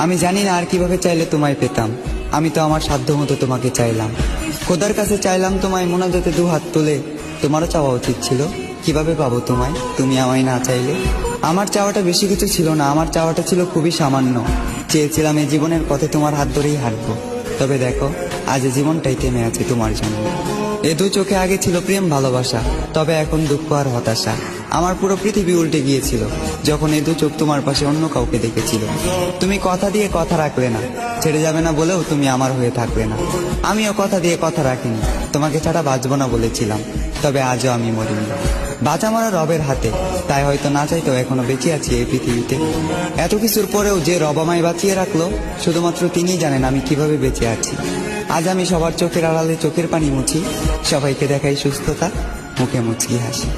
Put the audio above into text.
আমি জানি না আর কিভাবে চাইলে তোমায় পেতাম। আমি তো আমার সাধ্য মতো তোমাকে চাইলাম, খোদার কাছে চাইলাম তোমায় মোনাজাতে দু হাত তুলে। তোমারও চাওয়া উচিত ছিল, কিভাবে পাবো তোমায় তুমি আমায় না চাইলে। আমার চাওয়াটা বেশি কিছু ছিল না, আমার চাওয়াটা ছিল খুবই সামান্য। চেয়েছিলাম এই জীবনের পথে তোমার হাত ধরেই হাঁটবো। তবে দেখো, আজ এই জীবনটাই থেমে আছে তোমার জন্য। এ দু চোখে আগে ছিল প্রেম ভালোবাসা, তবে এখন দুঃখ আর হতাশা। আমার পুরো পৃথিবী উল্টে গিয়েছিল যখন এ দু চোখ তোমার পাশে অন্য কাউকে দেখেছিল। তুমি কথা দিয়ে কথা রাখলে না, ছেড়ে যাবে না বলেও তুমি আমার হয়ে থাকলে না। আমিও কথা দিয়ে কথা রাখিনি, তোমাকে ছাড়া বাঁচবো না বলেছিলাম। তবে আজও আমি মরিনি, বাঁচা মরা রবের হাতে। তাই হয়তো না চাইতেও এখনো বেঁচে আছি এই পৃথিবীতে। এত কিছুর পরেও যে রব আমায় বাঁচিয়ে রাখলো, শুধুমাত্র তিনিই জানেন আমি কিভাবে বেঁচে আছি। আজ আমি সবার চোখের আড়ালে চোখের পানি মুছি, সবাইকে দেখাই সুস্থতা, মুখে মুচকি হাসি।